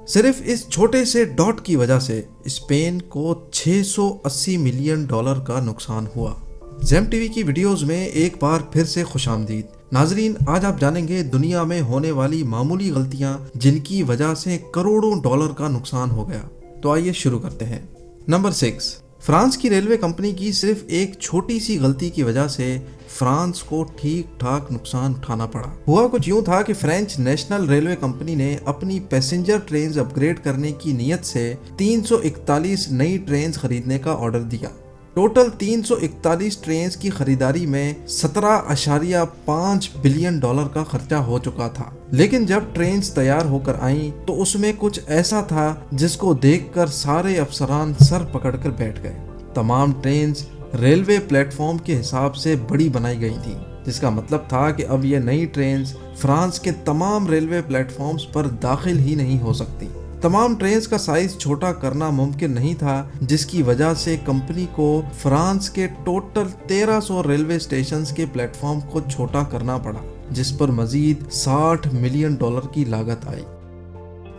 صرف اس چھوٹے سے ڈاٹ کی وجہ سے اسپین کو $680 ملین کا نقصان ہوا۔ زیم ٹی وی کی ویڈیوز میں ایک بار پھر سے خوش آمدید۔ ناظرین، آج آپ جانیں گے دنیا میں ہونے والی معمولی غلطیاں جن کی وجہ سے کروڑوں ڈالر کا نقصان ہو گیا۔ تو آئیے شروع کرتے ہیں۔ نمبر 6، فرانس کی ریلوے کمپنی کی صرف ایک چھوٹی سی غلطی کی وجہ سے فرانس کو ٹھیک ٹھاک نقصان اٹھانا پڑا۔ ہوا کچھ یوں تھا کہ فرینچ نیشنل ریلوے کمپنی نے اپنی پیسنجر ٹرینز اپ گریڈ کرنے کی نیت سے 341 نئی ٹرینز خریدنے کا آرڈر دیا۔ ٹوٹل 341 ٹرینز کی خریداری میں $17.5 بلین کا خرچہ ہو چکا تھا، لیکن جب ٹرینز تیار ہو کر آئیں تو اس میں کچھ ایسا تھا جس کو دیکھ کر سارے افسران سر پکڑ کر بیٹھ گئے۔ تمام ٹرینز ریلوے پلیٹ فارم کے حساب سے بڑی بنائی گئی تھی، جس کا مطلب تھا کہ اب یہ نئی ٹرینز فرانس کے تمام ریلوے پلیٹ فارمز پر داخل ہی نہیں ہو سکتی۔ تمام ٹرینز کا سائز چھوٹا کرنا ممکن نہیں تھا، جس کی وجہ سے کمپنی کو فرانس کے ٹوٹل 1300 ریلوے اسٹیشنز کے پلیٹ فارم کو چھوٹا کرنا پڑا، جس پر مزید $60 ملین کی لاگت آئی۔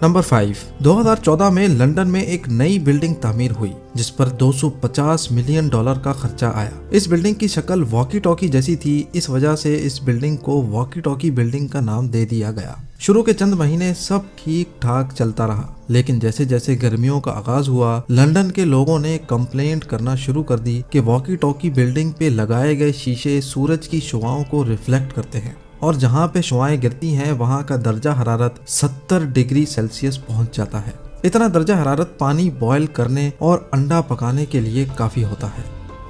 نمبر 5، 2014 میں لندن میں ایک نئی بلڈنگ تعمیر ہوئی جس پر $250 ملین کا خرچہ آیا۔ اس بلڈنگ کی شکل واکی ٹاکی جیسی تھی، اس وجہ سے اس بلڈنگ کو واکی ٹاکی بلڈنگ کا نام دے دیا گیا۔ شروع کے چند مہینے سب ٹھیک ٹھاک چلتا رہا، لیکن جیسے جیسے گرمیوں کا آغاز ہوا، لندن کے لوگوں نے کمپلینٹ کرنا شروع کر دی کہ واکی ٹاکی بلڈنگ پہ لگائے گئے شیشے سورج کی شعاؤں کو ریفلیکٹ کرتے ہیں، اور جہاں پہ شعائیں گرتی ہیں وہاں کا درجہ حرارت 70 ڈگری سیلسیس پہنچ جاتا ہے۔ اتنا درجہ حرارت پانی بوائل کرنے اور انڈا پکانے کے لیے کافی ہوتا ہے۔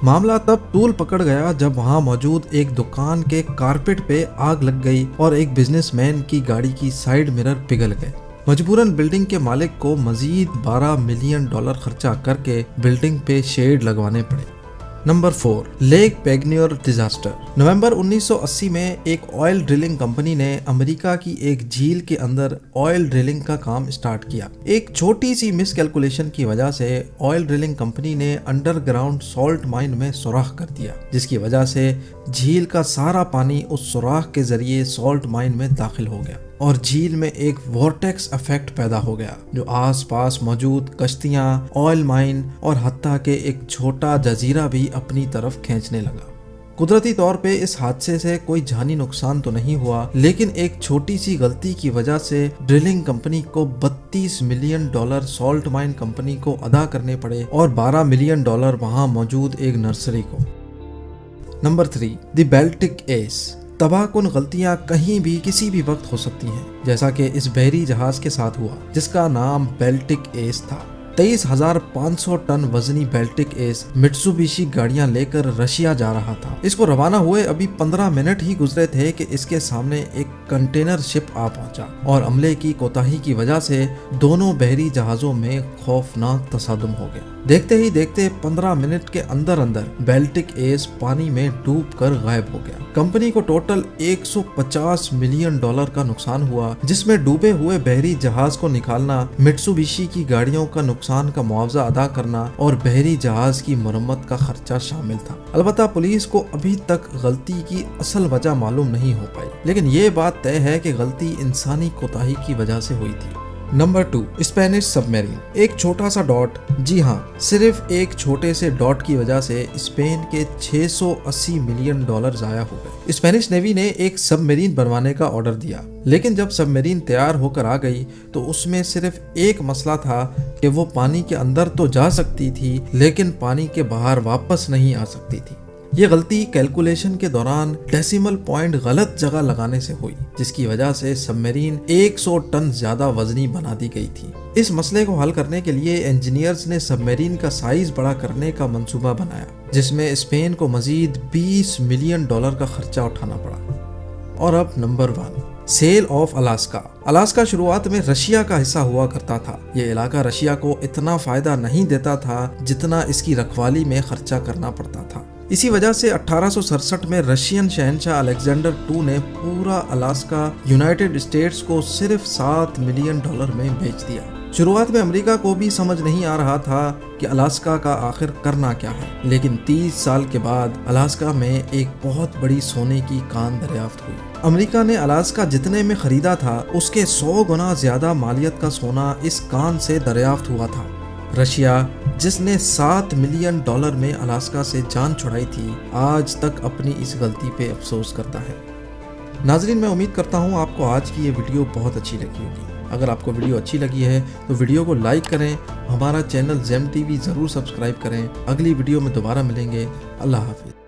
معاملہ تب طول پکڑ گیا جب وہاں موجود ایک دکان کے کارپیٹ پہ آگ لگ گئی اور ایک بزنس مین کی گاڑی کی سائیڈ مرر پگھل گئے۔ مجبوراً بلڈنگ کے مالک کو مزید $12 ملین خرچہ کر کے بلڈنگ پہ شیڈ لگوانے پڑے۔ Number 4، lake Peigneur disaster. نومبر 1980 میں ایک آئل ڈرلنگ کمپنی نے امریکہ کی ایک جھیل کے اندر آئل ڈرلنگ کا کام اسٹارٹ کیا۔ ایک چھوٹی سی مس کیلکولیشن کی وجہ سے آئل ڈرلنگ کمپنی نے انڈر گراؤنڈ سالٹ مائن میں سوراخ کر دیا، جس کی وجہ سے جھیل کا سارا پانی اس سوراخ کے ذریعے سالٹ مائن میں داخل ہو گیا اور جھیل میں ایک وارٹیکس افیکٹ پیدا ہو گیا جو آس پاس موجود کشتیاں، آئل مائن اور حتیٰ کہ ایک چھوٹا جزیرہ بھی اپنی طرف کھینچنے لگا۔ قدرتی طور پہ اس حادثے سے کوئی جانی نقصان تو نہیں ہوا، لیکن ایک چھوٹی سی غلطی کی وجہ سے ڈرلنگ کمپنی کو $32 ملین سالٹ مائن کمپنی کو ادا کرنے پڑے اور $12 ملین وہاں موجود ایک نرسری کو۔ نمبر 3، دی بیلٹک ایس۔ تباہ کن غلطیاں کہیں بھی کسی بھی وقت ہو سکتی ہیں، جیسا کہ اس بحری جہاز کے ساتھ ہوا جس کا نام بیلٹک ایس تھا۔ 23,500 ٹن وزنی بیلٹک ایس مٹسوبیشی گاڑیاں لے کر رشیا جا رہا تھا۔ اس کو روانہ ہوئے ابھی 15 منٹ ہی گزرے تھے کہ اس کے سامنے ایک کنٹینر شپ آ پہنچا اور عملے کی کوتاہی کی وجہ سے دونوں بحری جہازوں میں خوفناک تصادم ہو گیا۔ دیکھتے ہی دیکھتے 15 منٹ کے اندر بیلٹک ایس پانی میں ڈوب کر غائب ہو گیا۔ کمپنی کو ٹوٹل $150 ملین کا نقصان ہوا، جس میں ڈوبے ہوئے بحری جہاز کو نکالنا، مٹسوبیشی کی گاڑیوں کا نقصان کا معاوضہ ادا کرنا اور بحری جہاز کی مرمت کا خرچہ شامل تھا۔ البتہ پولیس کو ابھی تک غلطی کی اصل وجہ معلوم نہیں ہو پائی، لیکن یہ بات طے ہے کہ غلطی انسانی کوتاہی کی وجہ سے ہوئی تھی۔ نمبر 2، اسپینش سب میرین۔ ایک چھوٹا سا ڈاٹ، جی ہاں، صرف ایک چھوٹے سے ڈاٹ کی وجہ سے اسپین کے $680 ملین ضائع ہو گئے۔ اسپینش نیوی نے ایک سب میرین بنوانے کا آرڈر دیا، لیکن جب سب میرین تیار ہو کر آ گئی تو اس میں صرف ایک مسئلہ تھا کہ وہ پانی کے اندر تو جا سکتی تھی لیکن پانی کے باہر واپس نہیں آ سکتی تھی۔ یہ غلطی کیلکولیشن کے دوران ڈیسیمل پوائنٹ غلط جگہ لگانے سے ہوئی، جس کی وجہ سے سب میرین 100 ٹن زیادہ وزنی بنا دی گئی تھی۔ اس مسئلے کو حل کرنے کے لیے انجینئرز نے سب میرین کا سائز بڑا کرنے کا منصوبہ بنایا، جس میں اسپین کو مزید $20 ملین کا خرچہ اٹھانا پڑا۔ اور اب number 1، sale of Alaska. Alaska شروعات میں رشیا کا حصہ ہوا کرتا تھا۔ یہ علاقہ رشیا کو اتنا فائدہ نہیں دیتا تھا جتنا اس کی رکھوالی میں خرچہ کرنا پڑتا تھا۔ اسی وجہ سے 1867 میں رشین شہنشاہ الیگزینڈر II نے پورا الاسکا یونائٹڈ اسٹیٹس کو صرف $7 ملین میں بیچ دیا۔ شروعات میں امریکہ کو بھی سمجھ نہیں آ رہا تھا کہ الاسکا کا آخر کرنا کیا ہے، لیکن 30 سال کے بعد الاسکا میں ایک بہت بڑی سونے کی کان دریافت ہوئی۔ امریکہ نے الاسکا جتنے میں خریدا تھا اس کے 100 گنا زیادہ مالیت کا سونا اس کان سے دریافت ہوا تھا۔ رشیا جس نے $7 ملین میں الاسکا سے جان چھڑائی تھی، آج تک اپنی اس غلطی پہ افسوس کرتا ہے۔ ناظرین، میں امید کرتا ہوں آپ کو آج کی یہ ویڈیو بہت اچھی لگی ہوگی۔ اگر آپ کو ویڈیو اچھی لگی ہے تو ویڈیو کو لائک کریں، ہمارا چینل زیم ٹی وی ضرور سبسکرائب کریں۔ اگلی ویڈیو میں دوبارہ ملیں گے۔ اللہ حافظ۔